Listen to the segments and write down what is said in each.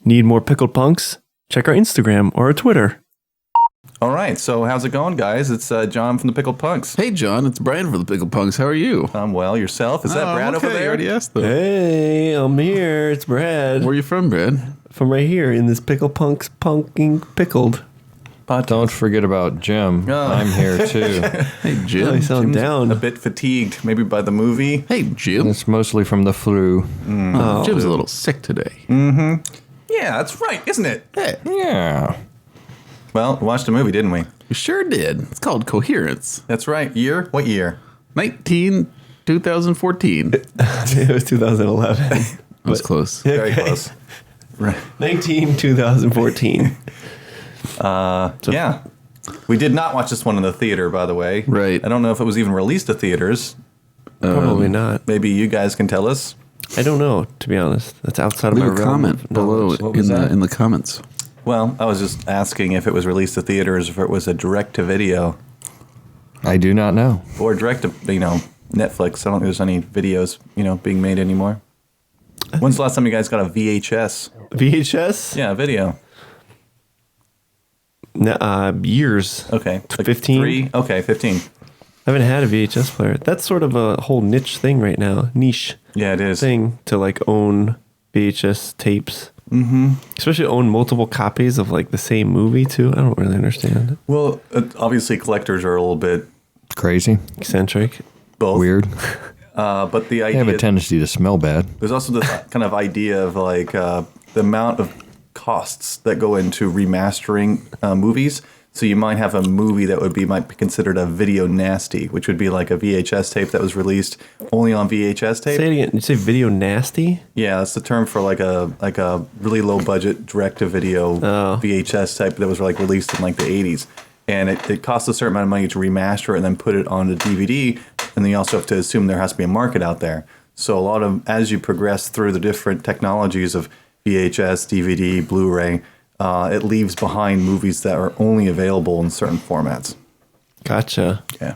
Need more pickled punks? Check our Instagram or our Twitter. All right, so how's it going, guys? It's John from the Pickled Punks. Hey, John, it's Brian from the Pickled Punks. How are you? I'm well. Yourself? Is that Brad over there? I already asked them. Hey, I'm here. It's Brad. Where are you from, Brad? From right here in this Pickle Punks punking pickled. Don't forget about Jim. Oh. I'm here too. Hey, Jim. Oh, you sound down. A bit fatigued, maybe by the movie. Hey, Jim. It's mostly from the flu. Oh, Jim's a little sick today. Yeah, that's right, isn't it? Hey, Yeah. Well, we watched a movie, didn't we? we sure did. It's called Coherence. That's right. Year? What year? 2014. It was 2011. That was close. Very close. Right. 2014. Yeah. We did not watch this one in the theater, by the way. Right. I don't know if it was even released to theaters. Probably not. Maybe you guys can tell us. I don't know, to be honest. That's outside of my Leave a realm comment of below knowledge. What was that? in the comments. Well, I was just asking if it was released to theaters, if it was a direct-to-video I do not know. or direct to, Netflix. I don't think there's any videos, being made anymore. When's the last time you guys got a VHS? VHS? Yeah, a video. Years. Okay. 15? 3? Okay, 15. I haven't had a VHS player. That's sort of a whole niche thing right now. Niche Yeah, it is. thing to like own VHS tapes. Mm-hmm. Especially own multiple copies of like the same movie too. I don't really understand. Well, obviously collectors are a little bit Crazy. Eccentric. both. Weird. But the They have idea, a tendency to smell bad. there's also this kind of idea of like the amount of costs that go into remastering movies. So you might have a movie that might be considered a video nasty, which would be like a VHS tape that was released only on VHS tape. Say it again. You say video nasty? Yeah, that's the term for like a really low budget direct to video VHS type that was like released in like the 80s. And it costs a certain amount of money to remaster it and then put it on the DVD. And then you also have to assume there has to be a market out there. So as you progress through the different technologies of VHS, DVD, Blu-ray, it leaves behind movies that are only available in certain formats. Gotcha. Yeah.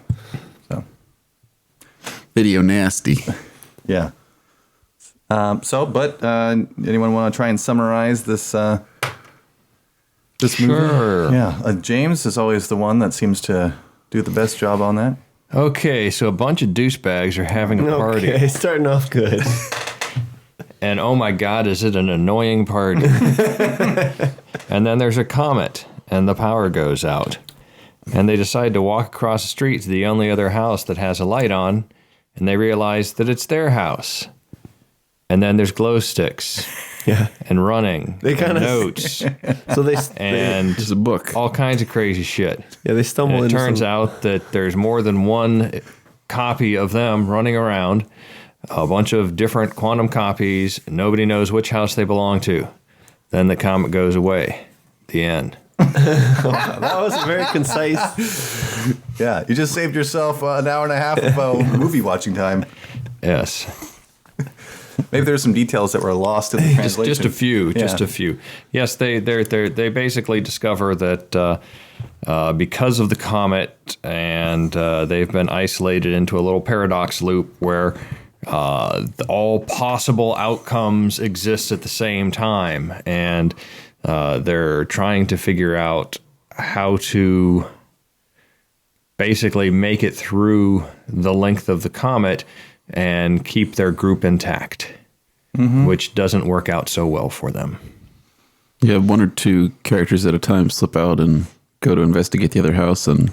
So, Video nasty. yeah. But anyone want to try and summarize this movie? Sure. Yeah. James is always the one that seems to do the best job on that. Okay, so a bunch of douchebags are having a party. Okay, starting off good. And oh my God, is it an annoying party? And then there's a comet, and the power goes out. And they decide to walk across the street to the only other house that has a light on, and they realize that it's their house. And then there's glow sticks Yeah. and running, They kinda- and notes, So they and There's a book. all kinds of crazy shit. they stumble And it into turns some, out that there's more than one copy of them running around, a bunch of different quantum copies. Nobody knows which house they belong to. Then the comet goes away. The end. that was very concise. Yeah. You just saved yourself an hour and a half of movie watching time. Yes. Maybe there's some details that were lost in the translation. Just a few. Yeah. Just a few. Yes, they basically discover that because of the comet, and they've been isolated into a little paradox loop where all possible outcomes exist at the same time, and they're trying to figure out how to basically make it through the length of the comet and keep their group intact, which doesn't work out so well for them. You have one or two characters at a time slip out and go to investigate the other house, and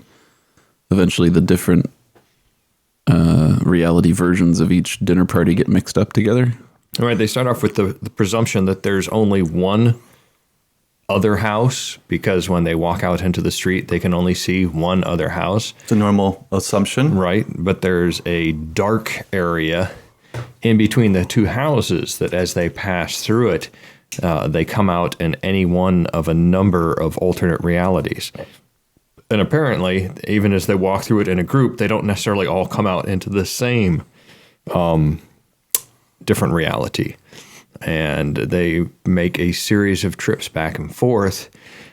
eventually the different reality versions of each dinner party get mixed up together. All right, they start off with the presumption that there's only one other house, because when they walk out into the street, they can only see one other house. It's a normal assumption. Right, but there's a dark area in between the two houses that as they pass through it, they come out in any one of a number of alternate realities. And apparently, even as they walk through it in a group, they don't necessarily all come out into the same different reality. And they make a series of trips back and forth,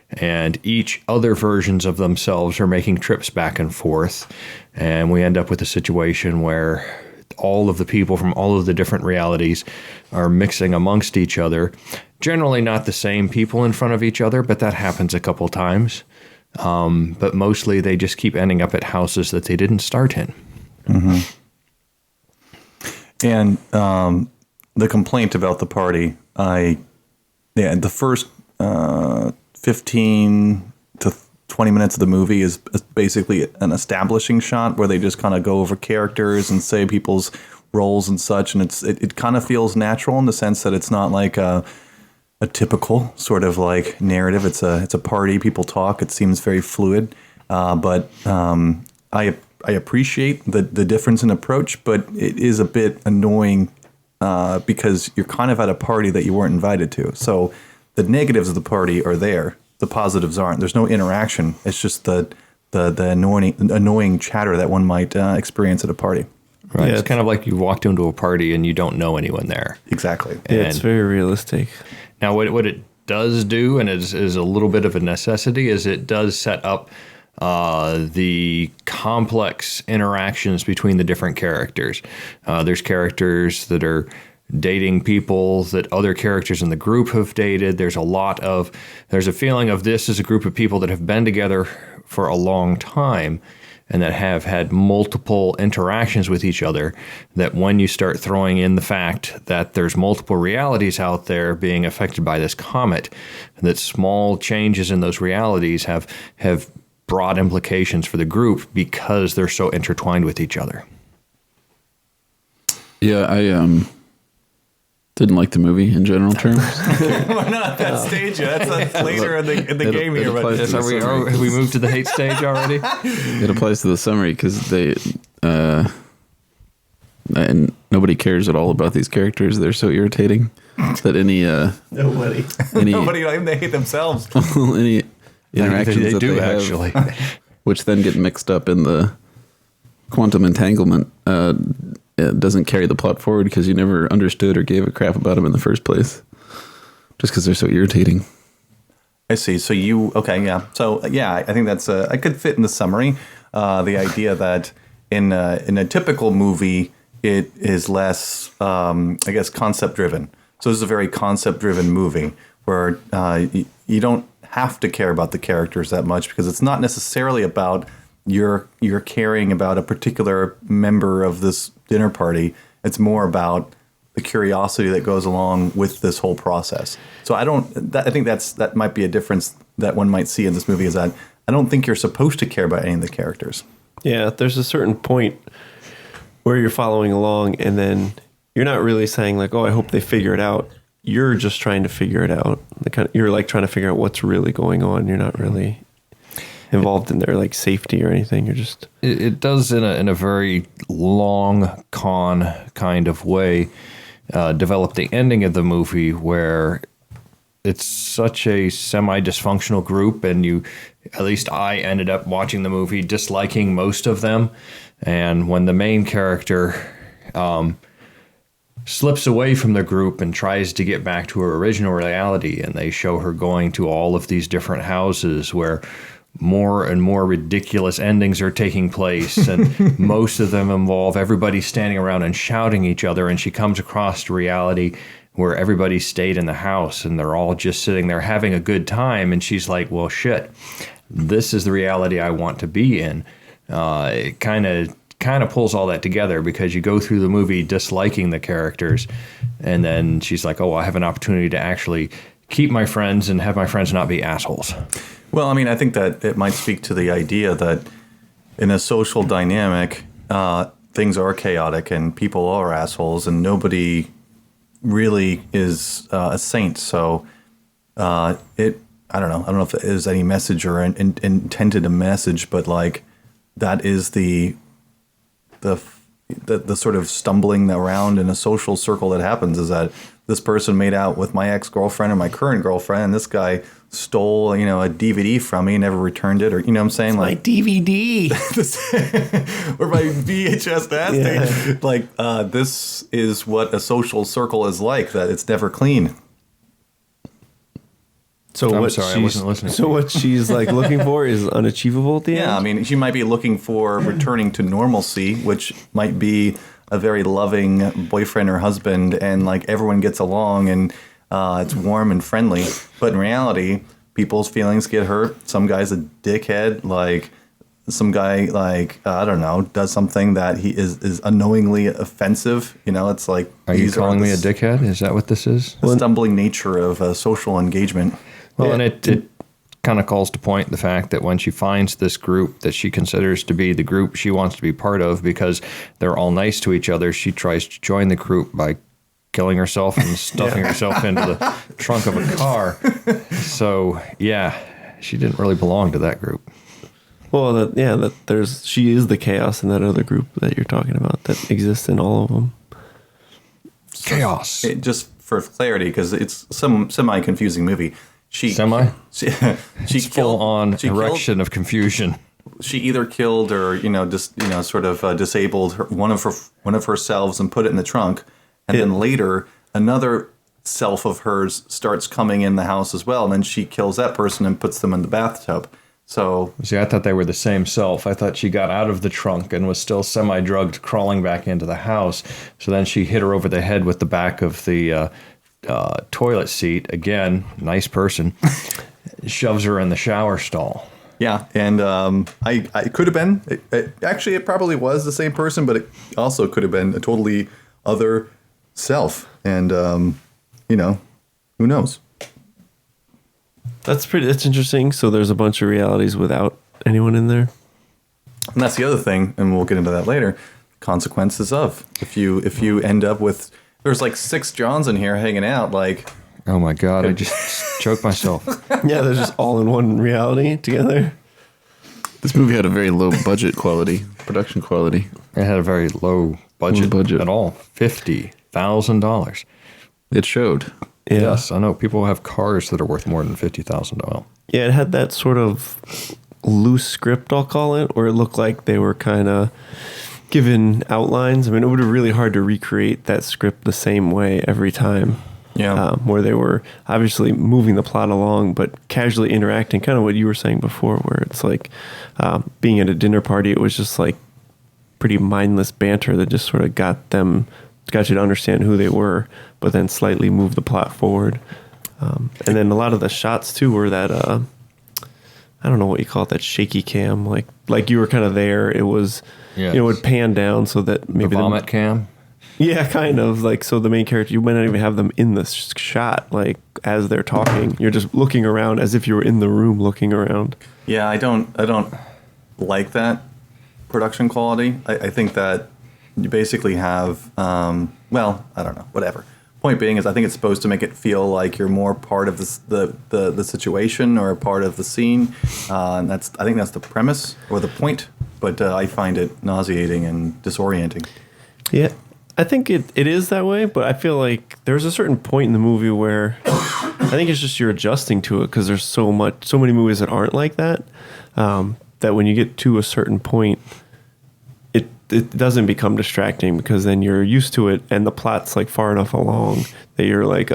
and each other versions of themselves are making trips back and forth. And we end up with a situation where all of the people from all of the different realities are mixing amongst each other, generally not the same people in front of each other, but that happens a couple times. But mostly they just keep ending up at houses that they didn't start in. Mm-hmm. And the complaint about the party, the first 15 to 20 minutes of the movie is basically an establishing shot where they just kind of go over characters and say people's roles and such, and it kind of feels natural in the sense that it's not like a typical sort of like narrative. It's a party, people talk. It seems very fluid, but I appreciate the difference in approach, but it is a bit annoying because you're kind of at a party that you weren't invited to. So the negatives of the party are there. The positives aren't. There's no interaction. It's just the annoying chatter that one might experience at a party. Right. Yeah, it's kind of like you walked into a party and you don't know anyone there. Exactly. Yeah, it's very realistic. Now, what it does do, and is a little bit of a necessity, is it does set up the complex interactions between the different characters. There's characters that are dating people that other characters in the group have dated. There's a feeling of this is a group of people that have been together for a long time and that have had multiple interactions with each other, that when you start throwing in the fact that there's multiple realities out there being affected by this comet, that small changes in those realities have broad implications for the group because they're so intertwined with each other. Yeah, I didn't like the movie in general terms. We're not at that stage yet. That's later in the game here. But yes, have we moved to the hate stage already? It applies to the summary because they and nobody cares at all about these characters. They're so irritating that nobody, they hate themselves. Any interactions they that do they actually, have, which then get mixed up in the quantum entanglement. It doesn't carry the plot forward because you never understood or gave a crap about them in the first place, just because they're so irritating. I see. So yeah. So yeah, I think that's I could fit in the summary. The idea that in a typical movie, it is less, I guess, concept driven. So this is a very concept driven movie where you don't have to care about the characters that much because it's not necessarily about you're caring about a particular member of this dinner party. It's more about the curiosity that goes along with this whole process. So I think that might be a difference that one might see in this movie, is that I don't think you're supposed to care about any of the characters. Yeah, there's a certain point where you're following along and then you're not really saying like, oh, I hope they figure it out. You're just trying to figure it out. You're like trying to figure out what's really going on. You're not really involved in their like safety or anything. You're just it does in a very long con kind of way develop the ending of the movie where it's such a semi-dysfunctional group, and at least I ended up watching the movie disliking most of them. And when the main character slips away from the group and tries to get back to her original reality, and they show her going to all of these different houses where more and more ridiculous endings are taking place, and most of them involve everybody standing around and shouting at each other, and she comes across reality where everybody stayed in the house and they're all just sitting there having a good time, and she's like, well, shit, this is the reality I want to be in. It kind of pulls all that together because you go through the movie disliking the characters, and then she's like, oh, I have an opportunity to actually keep my friends and have my friends not be assholes. Well, I mean, I think that it might speak to the idea that in a social dynamic, things are chaotic and people are assholes, and nobody really is a saint. So I don't know. I don't know if there's any message or intended a message, but like that is the sort of stumbling around in a social circle that happens, is that this person made out with my ex-girlfriend and my current girlfriend, and this guy stole, a DVD from me and never returned it, or what I'm saying? It's like my DVD or my VHS tape. Like this is what a social circle is like, that it's never clean. So I wasn't listening. So what she's like looking for is unachievable at the end? Yeah, I mean, she might be looking for returning to normalcy, which might be a very loving boyfriend or husband, and like everyone gets along, and It's warm and friendly. But in reality, people's feelings get hurt. Some guy's a dickhead. Like some guy, like I don't know, does something that he is unknowingly offensive. You know, it's like, Are you calling me a dickhead? Is that what this is? the stumbling nature of social engagement. Well, and it kind of calls to point the fact that when she finds this group that she considers to be the group she wants to be part of because they're all nice to each other, she tries to join the group by killing herself and stuffing herself into the trunk of a car. So, yeah, she didn't really belong to that group. Well, she is the chaos in that other group that you're talking about that exists in all of them. Chaos. Just for clarity, because it's some semi-confusing movie. She Semi? She It's full on erection of confusion. She either killed or sort of disabled one of herselves and put it in the trunk, and then later another self of hers starts coming in the house as well, and then she kills that person and puts them in the bathtub. So see, I thought they were the same self. I thought she got out of the trunk and was still semi-drugged, crawling back into the house. So then she hit her over the head with the back of the toilet seat. Again, nice person. Shoves her in the shower stall. yeah, and I could have been. Actually, it probably was the same person, but it also could have been a totally other self. And who knows? That's interesting. So there's a bunch of realities without anyone in there. And that's the other thing, and we'll get into that later. Consequences of if you end up with there's like 6 Johns in here hanging out. Like, oh my God, I just choked myself. Yeah, they're just all in one reality together. This movie had a very low budget quality, production quality. It had a very low budget, at all, $50,000. It showed. Yeah. Yes, I know people have cars that are worth more than $50,000. Yeah, it had that sort of loose script, I'll call it, where it looked like they were kind of given outlines. I mean, it would be really hard to recreate that script the same way every time. Yeah. Where they were obviously moving the plot along, but casually interacting, kind of what you were saying before, where it's like being at a dinner party, it was just like pretty mindless banter that just sort of got you to understand who they were, but then slightly move the plot forward. And then a lot of the shots too were that I don't know what you call it, that shaky cam, like you were kind of there. It was Yes. it would pan down so that maybe The vomit cam? yeah, kind of like, so the main character, you might not even have them in the shot like as they're talking. You're just looking around as if you were in the room looking around. Yeah, I don't like that production quality. I think that you basically have, I don't know, whatever. Point being is, I think it's supposed to make it feel like you're more part of the situation or a part of the scene. And I think that's the premise or the point. But I find it nauseating and disorienting. Yeah, I think it is that way, but I feel like there's a certain point in the movie where I think it's just you're adjusting to it because there's so many movies that aren't like that, that when you get to a certain point, it doesn't become distracting because then you're used to it and the plot's like far enough along that you're like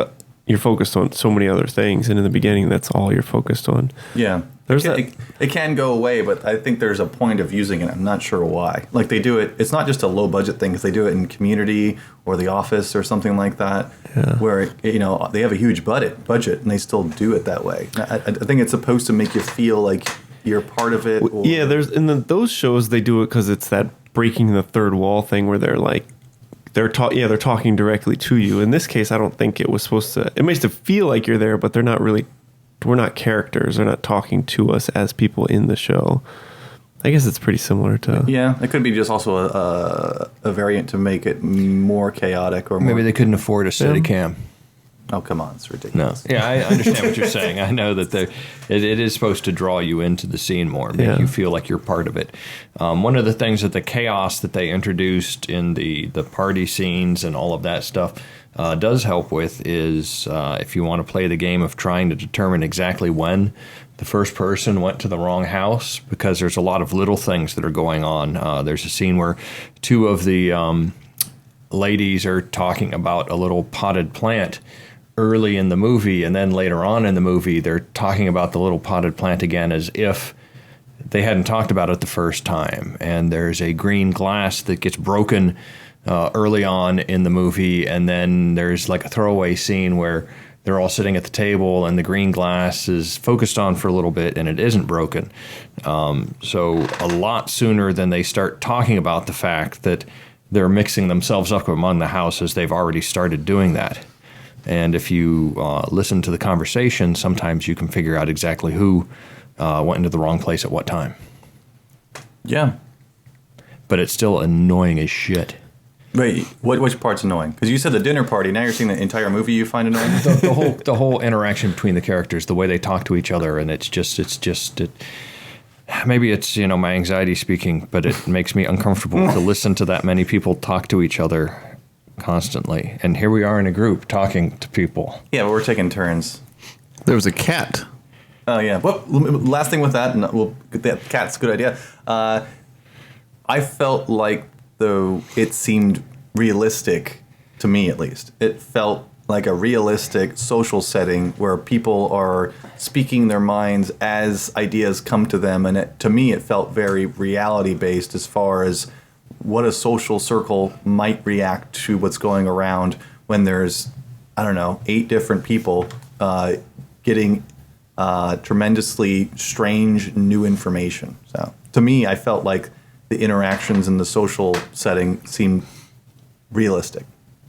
you're focused on so many other things, and in the beginning that's all you're focused on. Yeah. It can go away, but I think there's a point of using it. I'm not sure why. Like they do it. It's not just a low budget thing, because they do it in Community or The Office or something like that, where they have a huge budget and they still do it that way. I think it's supposed to make you feel like you're part of it. Yeah, there's in those shows they do it because it's that breaking the third wall thing where they're like they're talking directly to you. In this case, I don't think it was supposed to. It makes it feel like you're there, but they're not really. We're not characters. They're not talking to us as people in the show. I guess it's pretty similar to. Yeah, it could be just also a variant to make it more chaotic or more. Maybe they couldn't afford a Steadicam. Oh, come on, it's ridiculous. No, yeah, I understand what you're saying. I know that it is supposed to draw you into the scene more, make you feel like you're part of it. One of the things that the chaos that they introduced in the party scenes and all of that stuff does help with is if you want to play the game of trying to determine exactly when the first person went to the wrong house, because there's a lot of little things that are going on. There's a scene where two of the ladies are talking about a little potted plant early in the movie, and then later on in the movie they're talking about the little potted plant again as if they hadn't talked about it the first time. And there's a green glass that gets broken early on in the movie, and then there's like a throwaway scene where they're all sitting at the table and the green glass is focused on for a little bit and it isn't broken. So a lot sooner than they start talking about the fact that they're mixing themselves up among the houses, they've already started doing that. And if you listen to the conversation, sometimes you can figure out exactly who went into the wrong place at what time. Yeah. But it's still annoying as shit. Wait, which part's annoying? Because you said the dinner party. Now you're seeing the entire movie you find annoying. The whole interaction between the characters, the way they talk to each other, and maybe it's my anxiety speaking, but it makes me uncomfortable to listen to that many people talk to each other constantly. And here we are in a group talking to people. Yeah, but we're taking turns. There was a cat. Oh yeah. Well, last thing with that, and we'll get that cat's a good idea. I felt like it seemed realistic to me, at least. It felt like a realistic social setting where people are speaking their minds as ideas come to them, and to me, it felt very reality based as far as what a social circle might react to what's going around when there's 8 different people getting tremendously strange new information. So to me, I felt like the interactions in the social setting seemed realistic.